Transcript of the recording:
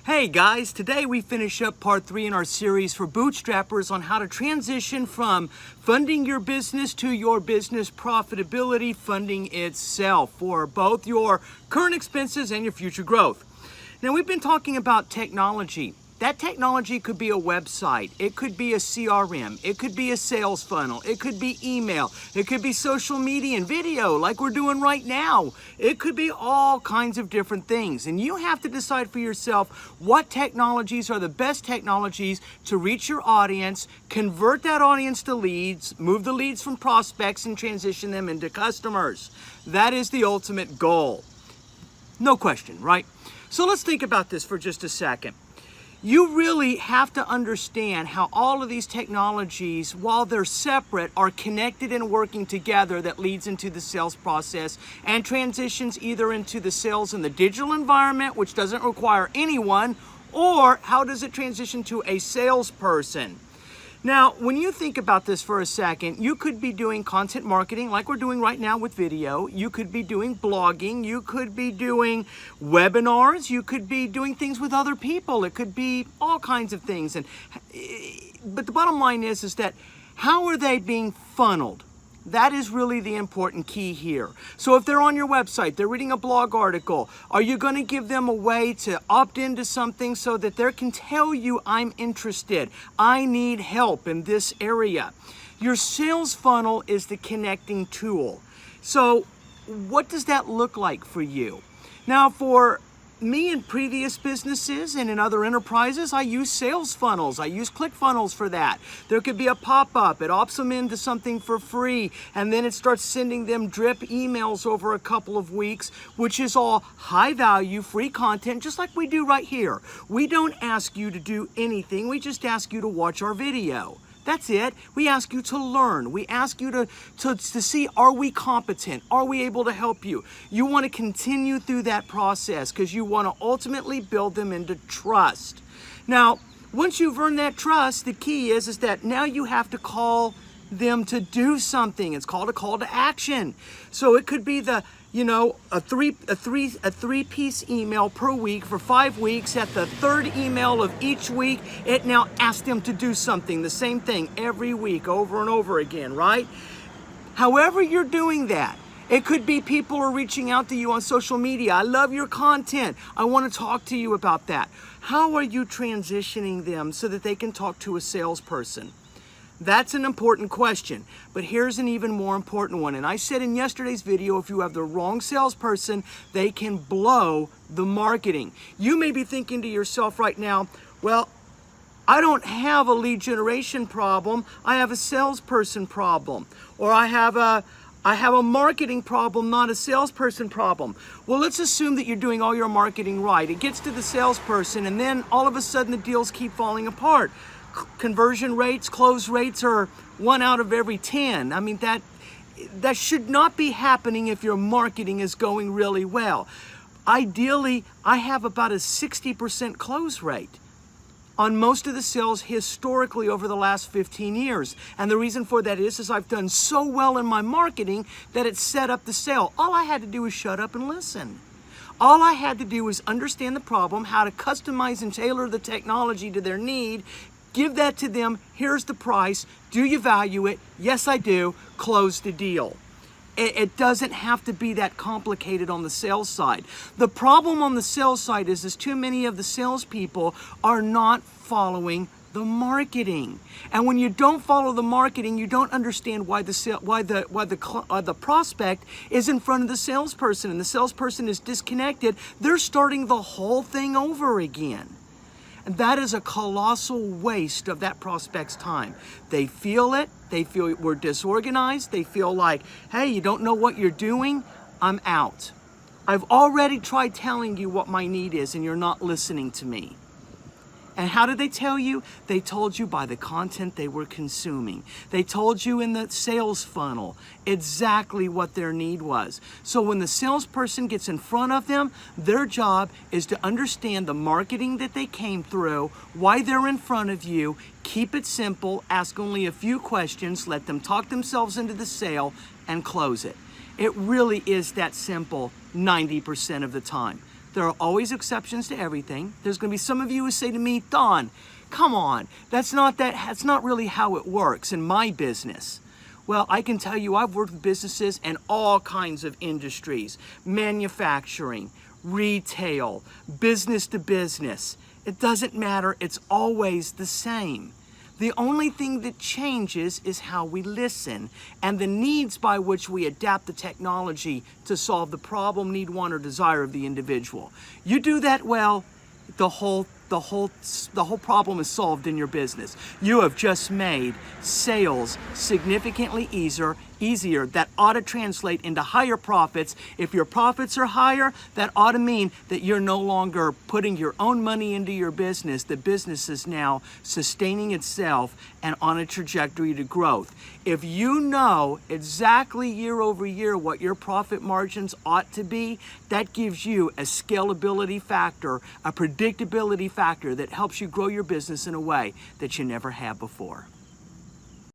Hey guys, today we finish up part 3 in our series for bootstrappers on how to transition from funding your business to your business profitability, funding itself for both your current expenses and your future growth. Now we've been talking about technology. That technology could be a website, it could be a CRM, it could be a sales funnel, it could be email, it could be social media and video like we're doing right now. It could be all kinds of different things. And you have to decide for yourself what technologies are the best technologies to reach your audience, convert that audience to leads, move the leads from prospects and transition them into customers. That is the ultimate goal. No question, right? So let's think about this for just a second. You really have to understand how all of these technologies, while they're separate, are connected and working together that leads into the sales process and transitions either into the sales in the digital environment, which doesn't require anyone, or how does it transition to a salesperson? Now, when you think about this for a second, you could be doing content marketing like we're doing right now with video. You could be doing blogging. You could be doing webinars. You could be doing things with other people. It could be all kinds of things. But the bottom line is that how are they being funneled? That is really the important key here. So if they're on your website, they're reading a blog article, are you going to give them a way to opt into something so that they can tell you, I'm interested, I need help in this area? Your sales funnel is the connecting tool. So what does that look like for you? Now, for me in previous businesses and in other enterprises, I use sales funnels. I use ClickFunnels for that. There could be a pop-up. It opts them into something for free, and then it starts sending them drip emails over a couple of weeks, which is all high value, free content, just like we do right here. We don't ask you to do anything. We just ask you to watch our video. That's it. We ask you to learn. We ask you to see, are we competent? Are we able to help you? You want to continue through that process because you want to ultimately build them into trust. Now, once you've earned that trust, the key is that now you have to call them to do something. It's called a call to action. So it could be a three-piece email per week for 5 weeks. At the third email of each week, it now asks them to do something, the same thing every week, over and over again, right? However you're doing that, it could be people are reaching out to you on social media. I love your content. I want to talk to you about that. How are you transitioning them so that they can talk to a salesperson? That's an important question, but here's an even more important one. And I said in yesterday's video, if you have the wrong salesperson, they can blow the marketing. You may be thinking to yourself right now, well, I don't have a lead generation problem. I have a salesperson problem. Or I have a marketing problem, not a salesperson problem. Well, let's assume that you're doing all your marketing right. It gets to the salesperson, and then all of a sudden the deals keep falling apart. Conversion rates, close rates are 1 out of every 10. I mean, that should not be happening if your marketing is going really well. Ideally, I have about a 60% close rate on most of the sales historically over the last 15 years. And the reason for that is I've done so well in my marketing that it set up the sale. All I had to do was shut up and listen. All I had to do was understand the problem, how to customize and tailor the technology to their need, give that to them, here's the price, do you value it? Yes, I do, close the deal. It doesn't have to be that complicated on the sales side. The problem on the sales side is too many of the salespeople are not following the marketing. And when you don't follow the marketing, you don't understand why the prospect is in front of the salesperson and the salesperson is disconnected. They're starting the whole thing over again. And that is a colossal waste of that prospect's time. They feel it. They feel we're disorganized. They feel like, hey, you don't know what you're doing. I'm out. I've already tried telling you what my need is and you're not listening to me. And how did they tell you? They told you by the content they were consuming. They told you in the sales funnel exactly what their need was. So when the salesperson gets in front of them, their job is to understand the marketing that they came through, why they're in front of you, keep it simple, ask only a few questions, let them talk themselves into the sale, and close it. It really is that simple 90% of the time. There are always exceptions to everything. There's going to be some of you who say to me, Don, come on, that's not really how it works in my business. Well, I can tell you I've worked with businesses in all kinds of industries, manufacturing, retail, business to business. It doesn't matter, it's always the same. The only thing that changes is how we listen and the needs by which we adapt the technology to solve the problem, need, want, or desire of the individual. You do that well, the whole problem is solved in your business. You have just made sales significantly easier. That ought to translate into higher profits. If your profits are higher, that ought to mean that you're no longer putting your own money into your business. The business is now sustaining itself and on a trajectory to growth. If you know exactly year over year what your profit margins ought to be, that gives you a scalability factor, a predictability factor that helps you grow your business in a way that you never had before.